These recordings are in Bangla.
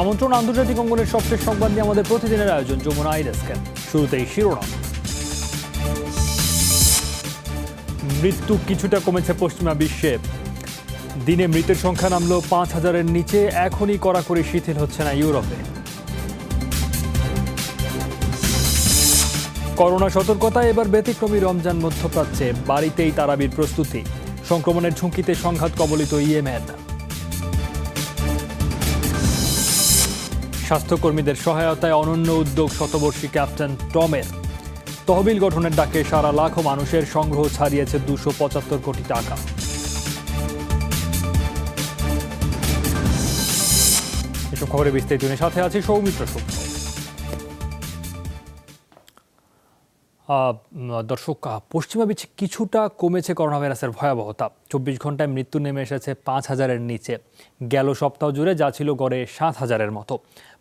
আমন্ত্রণ আন্তর্জাতিক অঙ্গনের সবশেষ সংবাদ নিয়ে আমাদের প্রতিদিনের আয়োজন যমুনা আইডেস্কেন। শুরুতেই শিরোনাম। মৃত্যু কিছুটা কমেছে পশ্চিমা বিশ্বে। দিনে মৃতের সংখ্যা নামলো ৫,০০০-এর নিচে। এখনই কড়াকড়ি শিথিল হচ্ছে না ইউরোপে। করোনা সতর্কতায় এবার ব্যতিক্রমী রমজান মধ্যপ্রাচ্যে। বাড়িতেই তারাবির প্রস্তুতি। সংক্রমণের ঝুঁকিতে সংঘাত কবলিত ইয়েমেন। স্বাস্থ্যকর্মীদের সহায়তায় অনন্য উদ্যোগ শতবর্ষী ক্যাপ্টেন টমের। তহবিল গঠনের ডাকে সারা লাখো মানুষের সংগ্রহ ছাড়িয়েছে ২৭৫ কোটি টাকা। এসব খবরে বিস্তারিত সাথে আছে সৌমিত্র শুক্ল। দর্শক, পশ্চিমা বিশ্বে কিছুটা কমেছে করোনা ভাইরাসের ভয়াবহতা। ২৪ ঘন্টায় মৃত্যু নেমে এসেছে ৫,০০০-এর নিচে। গেল সপ্তাহ জুড়ে যা ছিল গড়ে ৭,০০০-এর মতো।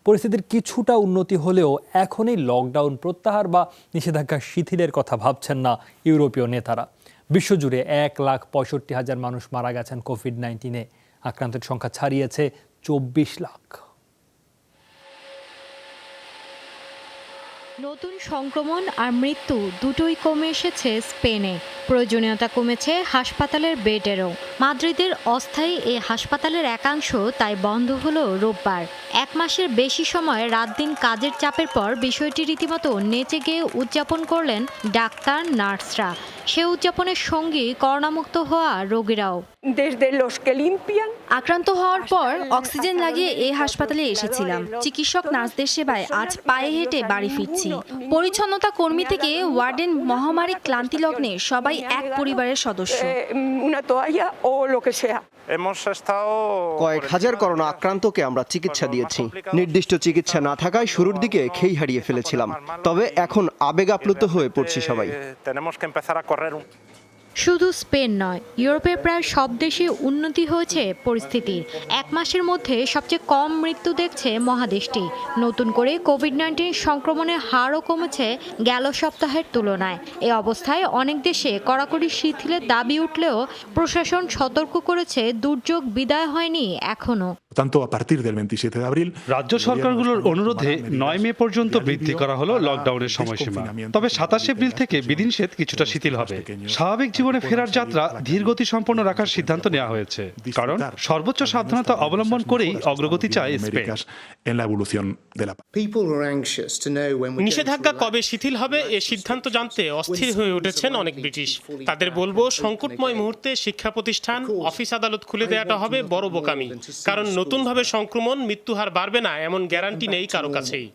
পরিস্থিতির কিছুটা উন্নতি হলেও এখনই লকডাউন প্রত্যাহার বা নিষেধাজ্ঞা শিথিলের কথা ভাবছেন না ইউরোপীয় নেতারা। বিশ্বজুড়ে ১,৬৫,০০০ মানুষ মারা গেছেন কোভিড-১৯-এ। আক্রান্তের সংখ্যা ছাড়িয়েছে ২৪ লাখ। নতুন সংক্রমণ আর মৃত্যু দুটোই কমে এসেছে স্পেনে। প্রয়োজনীয়তা কমেছে হাসপাতালের বেডেরও। মাদ্রিদের অস্থায়ী এই হাসপাতালের একাংশ তাই বন্ধ হলো রোববার। ১ মাসের বেশি সময় রাত দিন কাজের চাপের পর বিষয়টি রীতিমতো নেচে গিয়ে উদযাপন করলেন ডাক্তার, নার্সরা। সে উদযাপনের সঙ্গী করোনামুক্ত হওয়া রোগীরাও। আক্রান্ত হওয়ার পর অক্সিজেন লাগিয়ে এই হাসপাতালে এসেছিলাম। চিকিৎসক নার্সদের সেবায় আজ পায়ে হেঁটে বাড়ি ফিরছি। পরিচ্ছন্নতা কর্মী থেকে ওয়ার্ডেন, মহামারী ক্লান্তি লগ্নে সবাই এক পরিবারের সদস্য। কয়েক হাজার করোনা আক্রান্তকে আমরা চিকিৎসা দিয়েছি। নির্দিষ্ট চিকিৎসা না থাকায় শুরুর দিকে খেই হারিয়ে ফেলেছিলাম, তবে এখন আবেগ আপ্লুত হয়ে পড়ছি সবাই। শুধু স্পেন নয়, ইউরোপের প্রায় সব দেশে উন্নতি হয়েছে পরিস্থিতির। ১ মাসের মধ্যে সবচেয়ে কম মৃত্যু দেখছে মহাদেশটি। নতুন করে কোভিড-১৯ সংক্রমণের হারও কমেছে গেল সপ্তাহের তুলনায়। এ অবস্থায় অনেক দেশে কড়াকড়ি শিথিলের দাবি উঠলেও প্রশাসন সতর্ক করেছে দুর্যোগ বিদায় হয়নি এখনো। রাজ্য সরকারগুলোর অনুরোধে ৯ মে পর্যন্ত বৃদ্ধি করা হলো লকডাউনের সময়সীমা। তবে ২৭ এপ্রিল থেকে বিধিনিষেধ কিছুটা শিথিল হবে। স্বাভাবিক জীবনে ফেরার যাত্রা ধীরগতি সম্পন্ন রাখার সিদ্ধান্ত নেওয়া হয়েছে, কারণ সর্বোচ্চ সাবধানতা অবলম্বন করেই অগ্রগতি চায় স্পেন। নিষেধাজ্ঞা কবে শিথিল হবে এ সিদ্ধান্ত জানতে অস্থির হয়ে উঠেছেন অনেক ব্রিটিশ। তাদের বলবো, সংকটময় মুহূর্তে শিক্ষা প্রতিষ্ঠান, অফিস আদালত খুলে দেওয়াটা হবে বড় বোকামি। কারণ নতুনভাবে সংক্রমণ, মৃত্যুহার বাড়বে না এমন গ্যারান্টি নেই কারো কাছেই।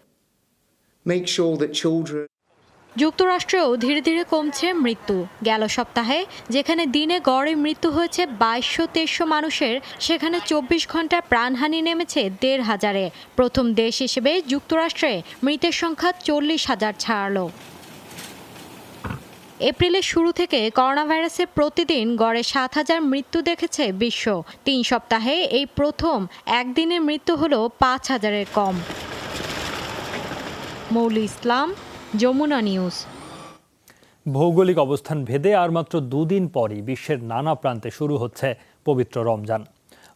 যুক্তরাষ্ট্রেও ধীরে ধীরে কমছে মৃত্যু। গেল সপ্তাহে যেখানে দিনে গড়ে মৃত্যু হয়েছে ২২০০-২৩০০ মানুষের, সেখানে ২৪ ঘন্টায় প্রাণহানি নেমেছে ১৫০০-এ। প্রথম দেশ হিসেবে যুক্তরাষ্ট্রে মৃতের সংখ্যা ৪০,০০০ ছাড়ালো। এপ্রিলের শুরু থেকে করোনা ভাইরাসে প্রতিদিন গড়ে ৭,০০০ মৃত্যু দেখেছে বিশ্ব। ৩ সপ্তাহে এই প্রথম একদিনের মৃত্যু হলো ৫,০০০-এর কম। মৌলি ইসলাম, যমুনা নিউজ। ভৌগোলিক অবস্থান ভেদে আর মাত্র ২ দিন পরই বিশ্বের নানা প্রান্তে শুরু হচ্ছে পবিত্র রমজান।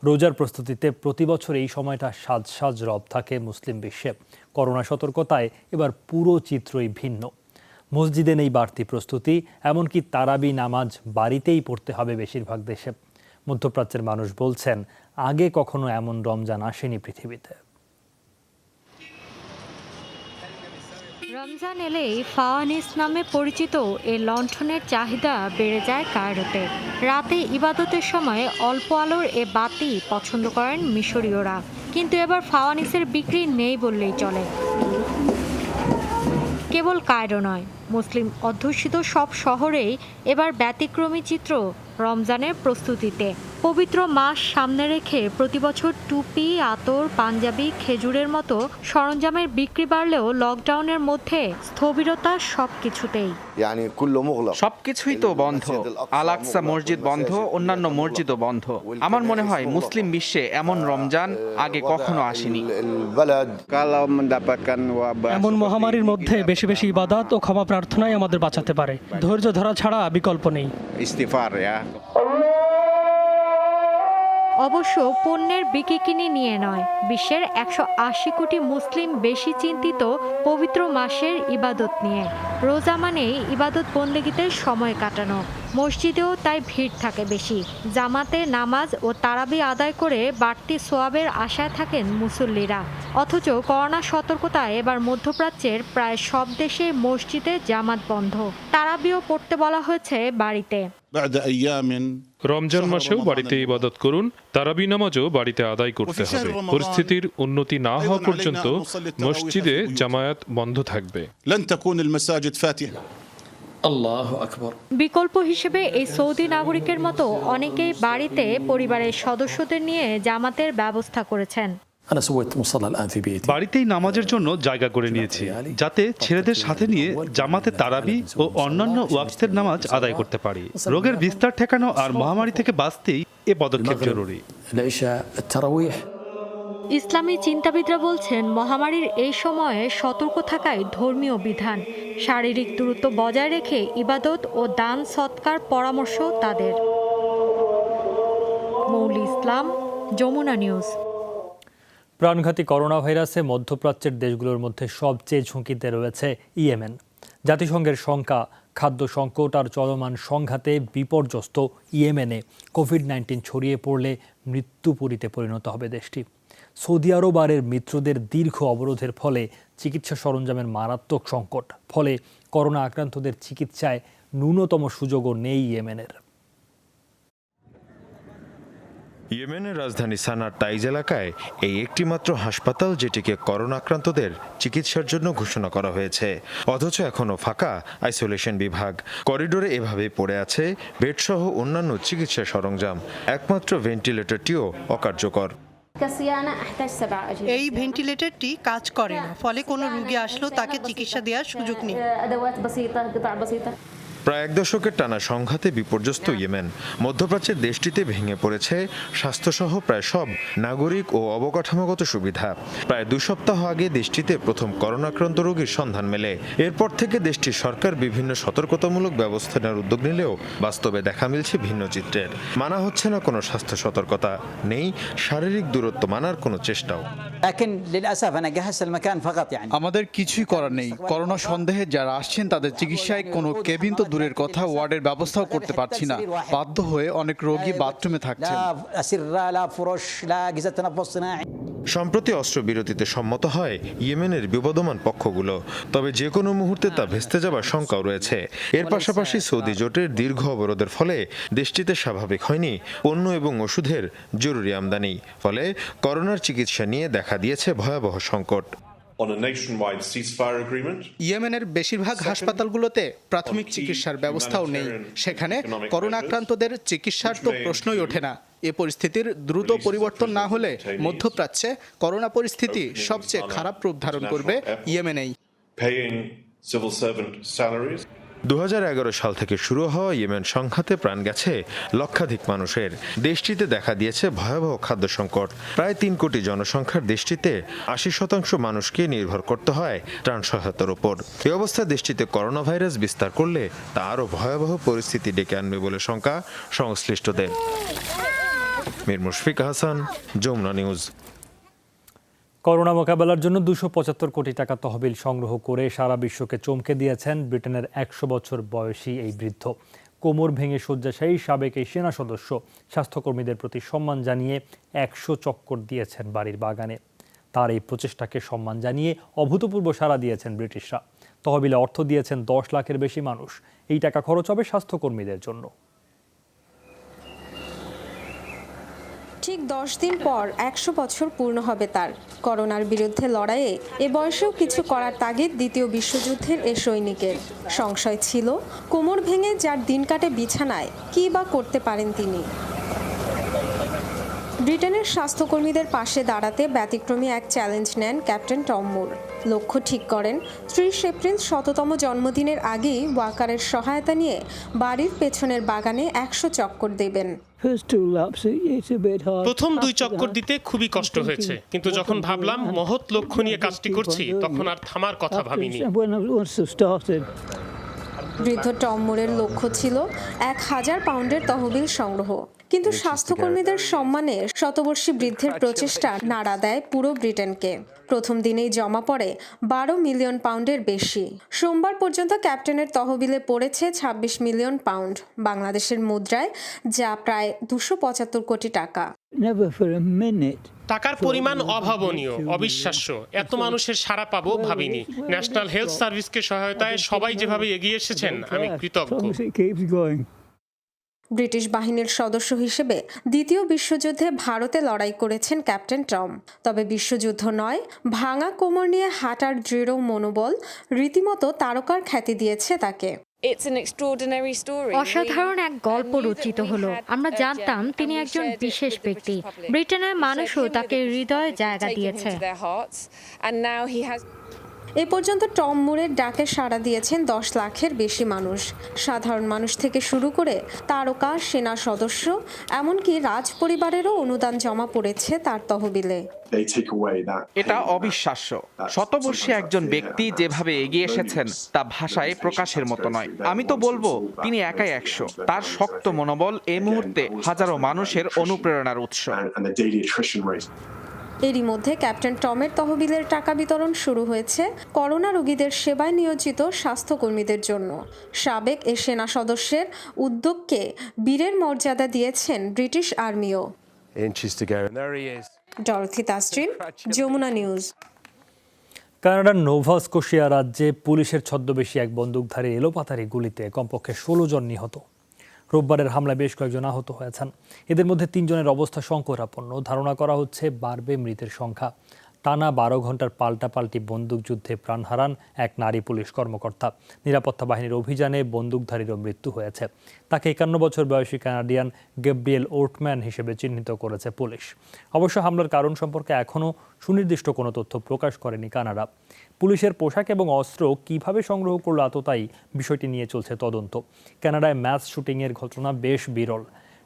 রোজার প্রস্তুতিতে প্রতি বছর এই সময়টা সাজ সাজ রব থাকে মুসলিম বিশ্বে। করোনা সতর্কতায় এবার পুরো চিত্রই ভিন্ন। মসজিদে নেই বাড়তি প্রস্তুতি, এমনকি তারাবি নামাজ বাড়িতেই পড়তে হবে বেশিরভাগ দেশে। মধ্যপ্রাচ্যের মানুষ বলছেন, আগে কখনো এমন রমজান আসেনি পৃথিবীতে। রমজান এলেই ফাওয়ানিস নামে পরিচিত এ লণ্ঠনের চাহিদা বেড়ে যায় কায়রোতে। রাতে ইবাদতের সময় অল্প আলোর এ বাতি পছন্দ করেন মিশরীয়রা। কিন্তু এবার ফাওয়ানিসের বিক্রি নেই বললেই চলে। কেবল কায়রো নয়, মুসলিম অধ্যুষিত সব শহরেই এবার ব্যতিক্রমী চিত্র রমজানের প্রস্তুতিতে। পবিত্র মাস সামনে রেখে প্রতিবছর টুপি, আতর, পাঞ্জাবি, খেজুরের মতো সরঞ্জামের বিক্রি বাড়লেও লকডাউনের মধ্যে স্থবিরতা সবকিছুতেই। সবকিছুই তো বন্ধ। আল আকসা মসজিদ বন্ধ, অন্যান্য মসজিদও বন্ধ। আমার মনে হয় মুসলিম বিশ্বে এমন রমজান আগে কখনো আসেনি। এমন মহামারীর মধ্যে বেশি বেশি ইবাদত ও ক্ষমা প্রার্থনাই আমাদের বাঁচাতে পারে। ধৈর্য ধরা ছাড়া বিকল্প নেই। অবশ্য পণ্যের বিকিকিনি নিয়ে নয়, বিশ্বের 180 কোটি মুসলিম বেশি চিন্তিত পবিত্র মাসের ইবাদত নিয়ে। রোজা মানেই ইবাদত বন্দেগীতে সময় কাটানো, মসজিদেও তাই ভিড় থাকে বেশি। জামাতে নামাজ ও তারাবি আদায় করে বাড়তি সোয়াবের আশায় থাকেন মুসল্লিরা। অথচ করোনা সতর্কতায় এবার মধ্যপ্রাচ্যের প্রায় সব দেশে মসজিদে জামাত বন্ধ, তারাবিও পড়তে বলা হয়েছে বাড়িতে। রমজান মাসেও বাড়িতে ইবাদত করুন, তারাবি নামাজও বাড়িতে আদায় করতে হবে। পরিস্থিতির উন্নতি না হওয়া পর্যন্ত মসজিদে জামায়াত বন্ধ থাকবে। বিকল্প হিসেবে এই সৌদি নাগরিকের মতো অনেকেই বাড়িতে পরিবারের সদস্যদের নিয়ে জামাতের ব্যবস্থা করেছেন। বাড়িতেই নামাজের জন্য জায়গা করে নিয়েছি, যাতে ছেলেদের সাথে নিয়ে জামাতে তারাবি ও অন্যান্য ওয়াক্তের নামাজ আদায় করতে পারি। রোগের বিস্তার ঠেকানো আর মহামারী থেকে বাঁচতেই এ পদক্ষেপ জরুরি। ইসলামী চিন্তাবিদরা বলছেন, মহামারীর এই সময়ে সতর্ক থাকাই ধর্মীয় বিধান। শারীরিক দূরত্ব বজায় রেখে ইবাদত ও দান সৎকার পরামর্শ তাদের। মৌলি ইসলাম, যমুনা নিউজ। প্রাণঘাতী করোনা ভাইরাসে মধ্যপ্রাচ্যের দেশগুলোর মধ্যে সবচেয়ে ঝুঁকিতে রয়েছে ইয়েমেন। জাতিসংঘের শঙ্কা, খাদ্য সংকট আর চলমান সংঘাতে বিপর্যস্ত ইয়েমেনে কোভিড-19 ছড়িয়ে পড়লে মৃত্যুপুরীতে পরিণত হবে দেশটি। সৌদি আরব আর এর মিত্রদের দীর্ঘ অবরোধের ফলে চিকিৎসা সরঞ্জামের মারাত্মক সংকট, ফলে করোনা আক্রান্তদের চিকিৎসায় ন্যূনতম সুযোগও নেই ইয়েমেনের। ইয়েমেনের রাজধানী সানার তাইজ এলাকায় এই একটি মাত্র হাসপাতাল, যেটিকে করোনা আক্রান্তদের চিকিৎসার জন্য ঘোষণা করা হয়েছে, অথচ এখনও ফাঁকা আইসোলেশন বিভাগ। করিডোরে এভাবে পড়ে আছে বেডসহ অন্যান্য চিকিৎসা সরঞ্জাম। একমাত্র ভেন্টিলেটরটিও অকার্যকর। এই ভেন্টিলেটরটি কাজ করে না, ফলে কোনো রোগী আসলেও তাকে চিকিৎসা দেওয়ার সুযোগ নেই। প্রায় এক দশকের টানা সংঘাতে বিপর্যস্ত ইয়েমেন। মধ্যপ্রাচ্যের দেশটিতে ভেঙে পড়েছে স্বাস্থ্যসহ প্রায় সব নাগরিক ও অবকাঠামোগত সুবিধা। প্রায় 2 সপ্তাহ আগে দেশটিতে প্রথম করোনাক্রান্ত রোগীর সন্ধান মেলে। এরপর থেকে দেশটির সরকার বিভিন্ন সতর্কতামূলক ব্যবস্থা নেওয়ার উদ্যোগ নিলেও বাস্তবে দেখা মিলছে ভিন্ন চিত্রের। মানা হচ্ছে না কোনো স্বাস্থ্য সতর্কতা, নেই শারীরিক দূরত্ব মানার কোনো চেষ্টাও। আমাদের কিছুই করার নেই। করোনা সন্দেহে যারা আসছেন তাদের চিকিৎসায় কোনো কেবিন তো দূরের কথা, ওয়ার্ডের ব্যবস্থাও করতে পারছি না। বাধ্য হয়ে অনেক রোগী বাথরুমে থাকছেন। সম্প্রতি অস্ত্রবিরতিতে সম্মত হয় ইয়েমেনের বিবদমান পক্ষগুলো, তবে যে কোনো মুহূর্তে তা ভেস্তে যাবার শঙ্কাও রয়েছে। এর পাশাপাশি সৌদি জোটের দীর্ঘ অবরোধের ফলে দেশটিতে স্বাভাবিক হয়নি পণ্য এবং ওষুধের জরুরি আমদানি, ফলে করোনার চিকিৎসা নিয়ে দেখা দিয়েছে ভয়াবহ সংকট। ইয়েমেনের বেশিরভাগ হাসপাতালগুলোতে প্রাথমিক চিকিৎসার ব্যবস্থাও নেই। সেখানে করোনা আক্রান্তদের চিকিৎসার তো প্রশ্নই ওঠে না। এ পরিস্থিতির দ্রুত পরিবর্তন না হলে মধ্যপ্রাচ্যে করোনা পরিস্থিতি সবচেয়ে খারাপ রূপ ধারণ করবে ইয়েমেনেই। 2011 সাল থেকে শুরু হওয়া ইয়েমেন সংঘাতে প্রাণ গেছে লক্ষাধিক মানুষের। দেশটিতে দেখা দিয়েছে ভয়াবহ খাদ্য সংকট। প্রায় 3 কোটি জনসংখ্যার দেশটিতে 80% মানুষকে নির্ভর করতে হয় ত্রাণ সহায়তার উপর। এই অবস্থায় দেশটিতে করোনা ভাইরাস বিস্তার করলে তা আরও ভয়াবহ পরিস্থিতি ডেকে আনবে বলে শঙ্কা সংশ্লিষ্টদের। মীর মুশফিক হাসান, যমুনা নিউজ। করোনা মোকাবেলার জন্য 275 কোটি টাকা তহবিল সংগ্রহ করে সারা বিশ্বকে চমকে দিয়েছেন ব্রিটেনের 100 বছর বয়সী এই বৃদ্ধ। কোমর ভেঙে শয্যাশায়ী সাবেক এই সেনা সদস্য স্বাস্থ্যকর্মীদের প্রতি সম্মান জানিয়ে 100 চক্কর দিয়েছেন বাড়ির বাগানে। তার এই প্রচেষ্টাকে সম্মান জানিয়ে অভূতপূর্ব সাড়া দিয়েছেন ব্রিটিশরা। তহবিলে অর্থ দিয়েছেন 10 লাখের বেশি মানুষ। এই টাকা খরচ হবে স্বাস্থ্যকর্মীদের জন্য। ঠিক 10 দিন পর 100 বছর পূর্ণ হবে তার। করোনার বিরুদ্ধে লড়াইয়ে এ বয়সেও কিছু করার তাগিদ দ্বিতীয় বিশ্বযুদ্ধের এ সৈনিকের। সংশয় ছিল, কোমর ভেঙে যার দিন কাটে বিছানায়, কী বা করতে পারেন তিনি। ব্রিটেনের স্বাস্থ্যকর্মীদের পাশে দাঁড়াতে ব্যতিক্রমী এক চ্যালেঞ্জ নেন ক্যাপ্টেন টম মুর। লক্ষ্য ঠিক করেন 30 এপ্রিল 100তম জন্মদিনের আগেই ওয়াকারের সহায়তা নিয়ে বাড়ির পেছনের বাগানে 100 চক্কর দেবেন। প্রথম 2 চক্কর দিতে খুবই কষ্ট হয়েছে, কিন্তু যখন ভাবলাম মহৎ লক্ষ্য নিয়ে কাজটি করছি, তখন আর থামার কথা ভাবিনি। বৃদ্ধ টম মুরের লক্ষ্য ছিল 1000 পাউন্ডের তহবিল সংগ্রহ। কিন্তু স্বাস্থ্যকর্মীদের সম্মানে শতবর্ষী বৃদ্ধের প্রচেষ্টা নাড়া দেয় পুরো ব্রিটেনকে। প্রথম দিনেই জমা পড়ে 12 মিলিয়ন পাউন্ডের বেশি। সোমবার পর্যন্ত ক্যাপ্টেনের তহবিলে পড়েছে 26 মিলিয়ন পাউন্ড, বাংলাদেশের মুদ্রায় যা প্রায় 275 কোটি টাকা। টাকার পরিমাণ অভাবনীয়, অবিশ্বাস্য। এত মানুষের সাড়া পাবো ভাবিনি। ন্যাশনাল হেলথ সার্ভিসকে সহায়তায় সবাই যেভাবে এগিয়ে এসেছেন, আমি কৃতজ্ঞ। ব্রিটিশ বাহিনীর সদস্য হিসেবে দ্বিতীয় বিশ্বযুদ্ধে ভারতে লড়াই করেছেন ক্যাপ্টেন টম। তবে বিশ্বযুদ্ধ নয়, ভাঙা কোমর নিয়ে হাঁটার দৃঢ় মনোবল রীতিমতো তারকার খ্যাতি দিয়েছে তাকে। অসাধারণ এক গল্প রচিত হলো। আমরা জানতাম তিনি একজন বিশেষ ব্যক্তি। ব্রিটেনের মানুষও তাকে হৃদয়ে জায়গা দিয়েছে। এ পর্যন্ত টম মুরের ডাকে সাড়া দিয়েছেন 10 লাখের বেশি মানুষ। সাধারণ মানুষ থেকে শুরু করে তারকা, সেনা সদস্য, এমনকি রাজ পরিবারেরও অনুদান জমা পড়েছে তার তহবিলে। এটা অবিশ্বাস্য। শতবর্ষী একজন ব্যক্তি যেভাবে এগিয়ে এসেছেন তা ভাষায় প্রকাশের মতো নয়। আমি তো বলবো তিনি একাই 100। তার শক্ত মনোবল এই মুহূর্তে হাজারো মানুষের অনুপ্রেরণার উৎস। এরই মধ্যে ক্যাপ্টেন টমের তহবিলের টাকা বিতরণ শুরু হয়েছে করোনা রোগীদের সেবায় নিয়োজিত স্বাস্থ্যকর্মীদের জন্য। সাবেক এ সেনা সদস্যের উদ্যোগকে বীরের মর্যাদা দিয়েছেন ব্রিটিশ আর্মিও। Dorothy Tasrin, Jamuna news. কানাডার নোভা স্কোশিয়া রাজ্যে পুলিশের ছদ্মবেশী এক বন্দুকধারী এলোপাতাড়ি গুলিতে কমপক্ষে 16 জন নিহত। রোববারের হামলায় বেশ কয়েকজন আহত হয়েছেন। এদের মধ্যে 3 জনের অবস্থা সংকটাপন্ন। ধারণা করা হচ্ছে বাড়বে মৃতের সংখ্যা। টানা 12 ঘন্টার পাল্টাপাল্টি বন্দুকযুদ্ধে প্রাণ হারান এক নারী পুলিশ কর্মকর্তা। নিরাপত্তা বাহিনীর অভিযানে বন্দুকধারীরও মৃত্যু হয়েছে। তাকে 51 বছর বয়সী কানাডিয়ান গ্যাব্রিয়েল ওর্টম্যান হিসেবে চিহ্নিত করেছে পুলিশ। অবশ্য হামলার কারণ সম্পর্কে এখনও সুনির্দিষ্ট কোনো তথ্য প্রকাশ করেনি কানাডা। পুলিশের পোশাক এবং অস্ত্র কিভাবে সংগ্রহ করল আততায়ী, বিষয়টি নিয়ে চলছে তদন্ত। কানাডায় ম্যাস শুটিংয়ের ঘটনা বেশ বিরল।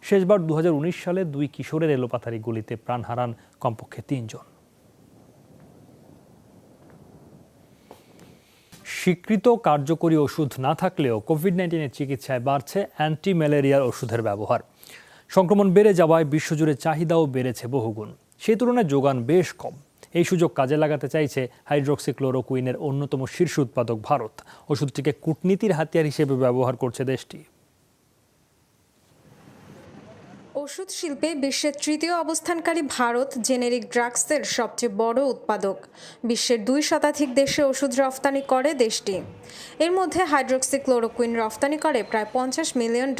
শেষবার 2019 সালে 2 কিশোরের এলোপাতাড়ি গুলিতে প্রাণ হারান কমপক্ষে 3 জন। স্বীকৃত কার্যকরী ওষুধ না থাকলেও কোভিড-19 চিকিৎসায় বাড়ছে অ্যান্টি ম্যালেরিয়ার ওষুধের ব্যবহার। সংক্রমণ বেড়ে যাওয়ায় বিশ্বজুড়ে চাহিদাও বেড়েছে বহুগুণ। সেই তুলনায় যোগান বেশ কম। এই সুযোগ কাজে লাগাতে চাইছে হাইড্রক্সিক্লোরোকুইনের অন্যতম শীর্ষ উৎপাদক ভারত। ওষুধটিকে কূটনীতির হাতিয়ার হিসেবে ব্যবহার করছে দেশটি। ওষুধ শিল্পে বিশ্বের তৃতীয় অবস্থানকারী ভারত জেনেরিক ড্রাগসের সবচেয়ে বড় উৎপাদক। বিশ্বের 2 শতাধিক দেশে ওষুধ রফতানি করে দেশটি। এর মধ্যে হাইড্রক্সিক্লোরোকুইন রফতানি করে প্রায় $50 মিলিয়ন।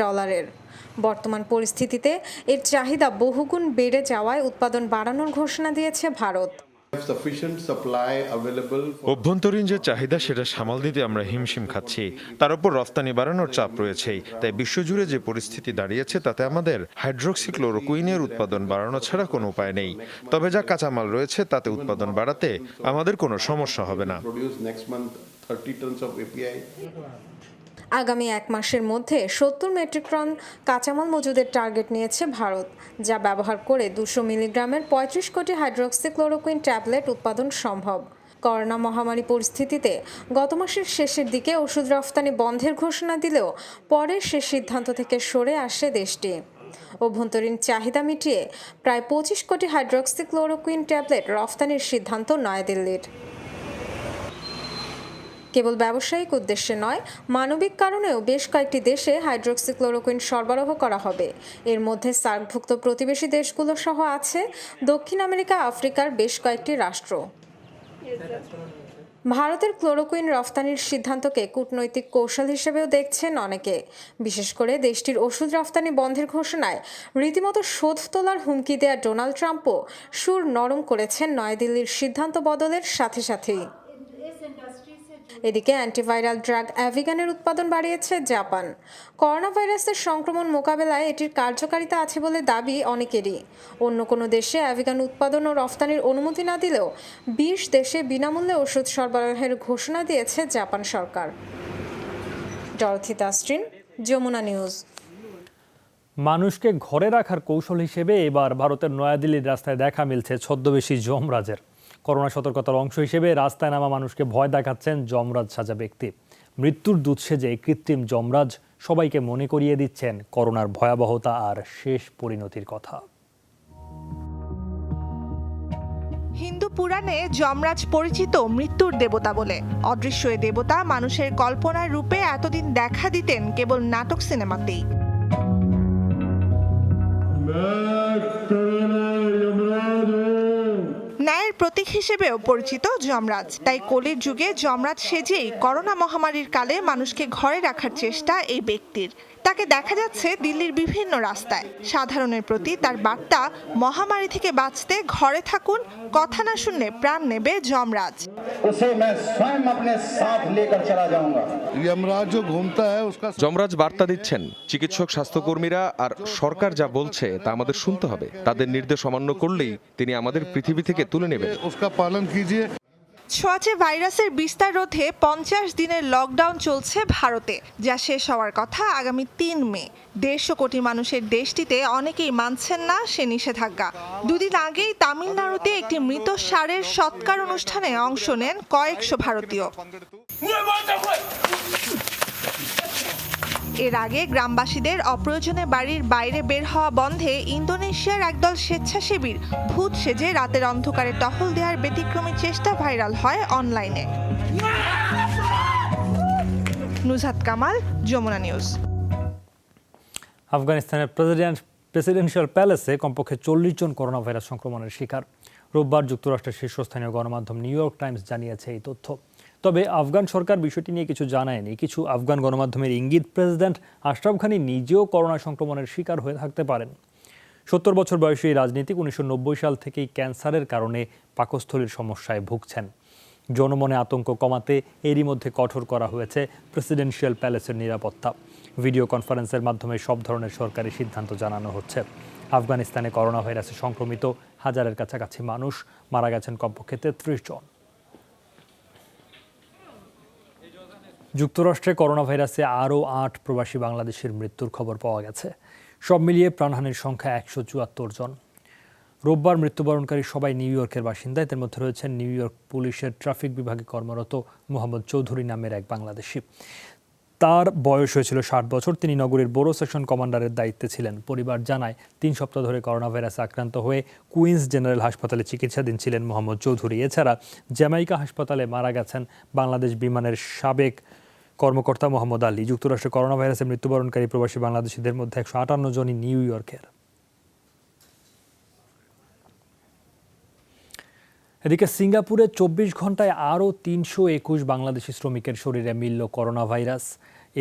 বর্তমান পরিস্থিতিতে এর চাহিদা বহুগুণ বেড়ে যাওয়ায় উৎপাদন বাড়ানোর ঘোষণা দিয়েছে ভারত। অভ্যন্তরীণ যে চাহিদা সেটা সামাল দিতে আমরা হিমশিম খাচ্ছি। তার উপর রফতানি বাড়ানোর চাপ রয়েছেই। তাই বিশ্বজুড়ে যে পরিস্থিতি দাঁড়িয়েছে তাতে আমাদের হাইড্রক্সিক্লোরোকুইনের উৎপাদন বাড়ানো ছাড়া কোনো উপায় নেই। তবে যা কাঁচামাল রয়েছে তাতে উৎপাদন বাড়াতে আমাদের কোনো সমস্যা হবে না। আগামী 1 মাসের মধ্যে 70 মেট্রিক টন কাঁচামাল মজুদের টার্গেট নিয়েছে ভারত, যা ব্যবহার করে 200 মিলিগ্রামের 35 কোটি হাইড্রক্সিক্লোরোকুইন ট্যাবলেট উৎপাদন সম্ভব। করোনা মহামারী পরিস্থিতিতে গত মাসের শেষের দিকে ওষুধ রফতানি বন্ধের ঘোষণা দিলেও পরে সে সিদ্ধান্ত থেকে সরে আসে দেশটি। অভ্যন্তরীণ চাহিদা মিটিয়ে প্রায় 25 কোটি হাইড্রক্সিক্লোরোকুইন ট্যাবলেট রফতানির সিদ্ধান্ত নয়াদিল্লির। কেবল ব্যবসায়িক উদ্দেশ্যে নয়, মানবিক কারণেও বেশ কয়েকটি দেশে হাইড্রক্সিক্লোরোকুইন সরবরাহ করা হবে। এর মধ্যে সার্কভুক্ত প্রতিবেশী দেশগুলো সহ আছে দক্ষিণ আমেরিকা, আফ্রিকার বেশ কয়েকটি রাষ্ট্র। ভারতের ক্লোরোকুইন রফতানির সিদ্ধান্তকে কূটনৈতিক কৌশল হিসেবেও দেখছেন অনেকে। বিশেষ করে দেশটির ওষুধ রফতানি বন্ধের ঘোষণায় রীতিমতো শোধ তোলার হুমকি দেয়া ডোনাল্ড ট্রাম্পও সুর নরম করেছেন নয়াদিল্লির সিদ্ধান্ত বদলের সাথে সাথেই। এদিকে অ্যান্টিভাইরাল ড্রাগ অ্যাভিগানের উৎপাদন বাড়িয়েছে জাপান। করোনা ভাইরাসের সংক্রমণ মোকাবেলায় এটির কার্যকারিতা আছে বলে দাবি অনেকেরই। অন্য কোনো দেশে অ্যাভিগান উৎপাদন ও রফতানির অনুমতি না দিলেও 20 দেশে বিনামূল্যে ওষুধ সরবরাহের ঘোষণা দিয়েছে জাপান সরকার। Dorothy Tasrin, Jamuna news. মানুষকে ঘরে রাখার কৌশল হিসেবে এবার ভারতের নয়াদিল্লির রাস্তায় দেখা মিলছে ছদ্মবেশী যমরাজের। করোনা সতর্কতার অংশ হিসেবে রাস্তায় নামা মানুষকে ভয় দেখাচ্ছেন যমরাজ সাজা ব্যক্তি। মৃত্যুর দুধ সেজে কৃত্রিম যমরাজ সবাইকে মনে করিয়ে দিচ্ছেন করোনার ভয়াবহতা আর শেষ পরিণতির কথা। হিন্দু পুরাণে যমরাজ পরিচিত মৃত্যুর দেবতা বলে। অদৃশ্য এ দেবতা মানুষের কল্পনার রূপে এতদিন দেখা দিতেন কেবল নাটক সিনেমাতেই। ন্যায়ের প্রতীক হিসেবেও পরিচিত যমরাজ। তাই কলির যুগে যমরাজ সেজেই করোনা মহামারীর কালে মানুষকে ঘরে রাখার চেষ্টা এই ব্যক্তির। তাকে দেখা যাচ্ছে দিল্লির বিভিন্ন রাস্তায়। সাধারণের প্রতি তার বার্তা, মহামারী থেকে বাঁচতে ঘরে থাকুন, কথা না শুনলে প্রাণ নেবে যমরাজ। যমরাজ বার্তা দিচ্ছেন চিকিৎসক, স্বাস্থ্যকর্মীরা আর সরকার যা বলছে তা আমাদের শুনতে হবে। তাদের নির্দেশ অমান্য করলেই তিনি আমাদের পৃথিবী থেকে তুলে নেবেন। ছোঁয়াচে ভাইরাসের বিস্তার রোধে 50 দিনের লকডাউন চলছে ভারতে, যা শেষ হওয়ার কথা আগামী 3 মে। 150 কোটি মানুষের দেশটিতে অনেকেই মানছেন না সে নিষেধাজ্ঞা। দুদিন আগেই তামিলনাড়ুতে একটি মৃত ষাঁড়ের সৎকার অনুষ্ঠানে অংশ নেন কয়েকশো ভারতীয়। এর আগে গ্রামবাসীদের অপ্রয়োজনে বাড়ির বাইরে বের হওয়া বন্ধে ইন্দোনেশিয়ার একদল স্বেচ্ছাসেবীর ভূত সেজে রাতের অন্ধকারে টহল দেওয়ার ব্যতিক্রমী চেষ্টা ভাইরাল হয় অনলাইনে। নুজহাত কামাল, যমুনা নিউজ। আফগানিস্তানের প্রেসিডেন্সিয়াল প্যালেসে কমপক্ষে 40 জন করোনা ভাইরাস সংক্রমণের শিকার। রোববার যুক্তরাষ্ট্রের শীর্ষস্থানীয় গণমাধ্যম নিউ ইয়র্ক টাইমস জানিয়েছে এই তথ্য। তবে আফগান সরকার বিষয়টি নিয়ে কিছু জানায়নি। কিছু আফগান গণমাধ্যমের ইঙ্গিত, প্রেসিডেন্ট আশরাফ ঘানি নিজেও করোনা সংক্রমণের শিকার হয়ে থাকতে পারেন। 70 বছর বয়সী এই রাজনীতিক 1990 সাল থেকেই ক্যান্সারের কারণে পাকস্থলীর সমস্যায় ভুগছেন। জনমনে আতঙ্ক কমাতে এরই মধ্যে কঠোর করা হয়েছে প্রেসিডেন্সিয়াল প্যালেসের নিরাপত্তা। ভিডিও কনফারেন্সের মাধ্যমে সব ধরনের সরকারি সিদ্ধান্ত জানানো হচ্ছে। আফগানিস্তানে করোনা ভাইরাসে সংক্রমিত 1000-এর কাছাকাছি মানুষ, মারা গেছেন কমপক্ষে 33 জন। যুক্তরাষ্ট্রে করোনা ভাইরাসে আরও 8 প্রবাসী বাংলাদেশের মৃত্যুর খবর পাওয়া গেছে। সব মিলিয়ে প্রাণহানির সংখ্যা 174 জন। রোববার মৃত্যুবরণকারী সবাই নিউ ইয়র্কের বাসিন্দা। এদের মধ্যে রয়েছেন নিউ ইয়র্ক পুলিশের ট্রাফিক বিভাগে কর্মরত মোহাম্মদ চৌধুরী নামের এক বাংলাদেশি। তার বয়স হয়েছিল 60 বছর। তিনি নগরীর বড় সেকশন কমান্ডারের দায়িত্বে ছিলেন। পরিবার জানায় 3 সপ্তাহ ধরে করোনা ভাইরাসে আক্রান্ত হয়ে কুইন্স জেনারেল হাসপাতালে চিকিৎসাধীন ছিলেন মোহাম্মদ চৌধুরী। এছাড়া জ্যামাইকা হাসপাতালে মারা গেছেন বাংলাদেশ বিমানের সাবেক কর্মকর্তা মোহাম্মদ আলী। যুক্তরাষ্ট্রে করোনা ভাইরাসে মৃত্যুবরণকারী প্রবাসী বাংলাদেশিদের মধ্যে 158 জনই নিউ ইয়র্কের। এদিকে সিঙ্গাপুরে 24 ঘন্টায় আরও 321 বাংলাদেশি শ্রমিকের শরীরে মিলল করোনা ভাইরাস।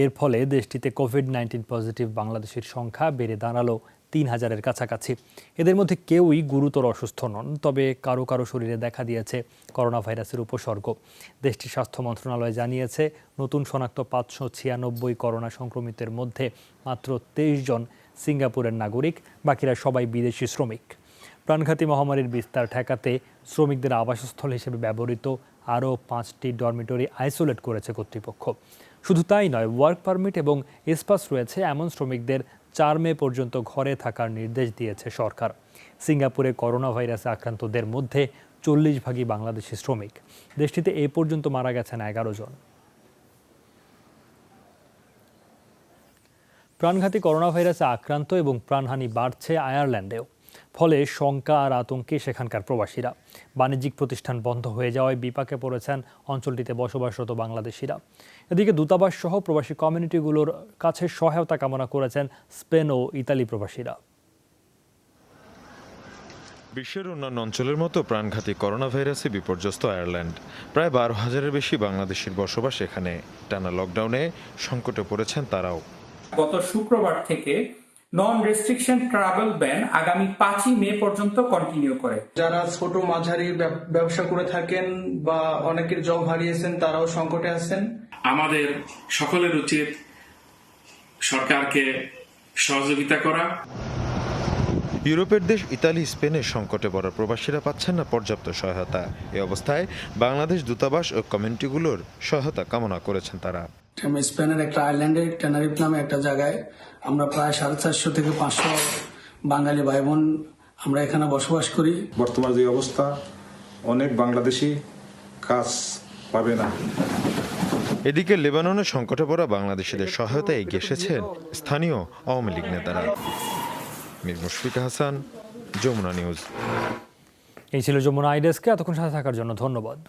এর ফলে দেশটিতে কোভিড-19 পজিটিভ বাংলাদেশির সংখ্যা বেড়ে দাঁড়ালো 3000-এর কাছাকাছি। এদের মধ্যে কেউই গুরুতর অসুস্থ নন, তবে কারো কারো শরীরে দেখা দিয়েছে করোনা ভাইরাসের উপসর্গ। দেশটির স্বাস্থ্য মন্ত্রণালয় জানিয়েছে, নতুন শনাক্ত 596 করোনা সংক্রমিতের মধ্যে মাত্র 23 জন সিঙ্গাপুরের নাগরিক, বাকিরা সবাই বিদেশি শ্রমিক। প্রাণঘাতী মহামারীর বিস্তার ঠেকাতে শ্রমিকদের আবাসস্থল হিসেবে ব্যবহৃত আরও 5টি ডরমিটরি আইসোলেট করেছে কর্তৃপক্ষ। শুধু তাই নয়, ওয়ার্ক পারমিট এবং এসপাস রয়েছে এমন শ্রমিকদের 4 মে পর্যন্ত ঘরে থাকার নির্দেশ দিয়েছে সরকার। সিঙ্গাপুরে করোনা ভাইরাসে আক্রান্তদের মধ্যে 40 ভাগই বাংলাদেশি শ্রমিক। দেশটিতে এ পর্যন্ত মারা গেছেন 11 জন। প্রাণঘাতী করোনা ভাইরাসে আক্রান্ত এবং প্রাণহানি বাড়ছে আয়ারল্যান্ডেও। ফলে শঙ্কা আর আতঙ্কে সেখানকার প্রবাসীরা। বাণিজ্যিক প্রতিষ্ঠান বন্ধ হয়ে যাওয়ায় বিপাকে পড়েছেন অঞ্চলটিতে বসবাসরত বাংলাদেশিরা। এদিকে দূতাবাস সহ প্রবাসী কমিউনিটিগুলোর কাছে সহায়তা কামনা করেছেন স্পেন ও ইতালি প্রবাসীরা। বিশ্বের অন্যান্য অঞ্চলের মতো প্রাণঘাতী করোনা ভাইরাসে বিপর্যস্ত আয়ারল্যান্ড। প্রায় 12,000-এর বেশি বাংলাদেশির বসবাস এখানে। টানা লকডাউনে সংকটে পড়েছেন তারাও। গত শুক্রবার থেকে নন রেস্ট্রিকশন ট্রাভেল ব্যান আগামী 5 মে পর্যন্ত কন্টিনিউ করে। যারা ছোট মাঝারি ব্যবসা করে থাকেন বা অনেকের জব হারিয়েছেন তারাও সংকটে আছেন। আমাদের সকলের উচিত সরকারকে সহযোগিতা করা। ইউরোপের দেশ ইতালি, স্পেনের সংকটে পড়া প্রবাসীরা পাচ্ছেন না পর্যাপ্ত সহায়তা। এ অবস্থায় বাংলাদেশ দূতাবাস ও কমিউনিটিগুলোর সহায়তা কামনা করেছেন তারা। স্পেনের একটা আইল্যান্ডের টেনারিফ নামে একটা জায়গায় আমরা প্রায় 450 থেকে 500 বাঙালি ভাই বোন আমরা এখানে বসবাস করি। বর্তমান যে অবস্থা, অনেক বাংলাদেশি কাজ পাবে না, এদিকে লেবাননের সংকটে পড়া বাংলাদেশিদের সহায়তায় এগিয়ে এসেছেন স্থানীয় আওয়ামী লীগ নেতারা। মীর মুশফিক হাসান, যমুনা নিউজ। এই ছিল যমুনা আইডেস্কে। এতক্ষণ সাথে থাকার জন্য ধন্যবাদ।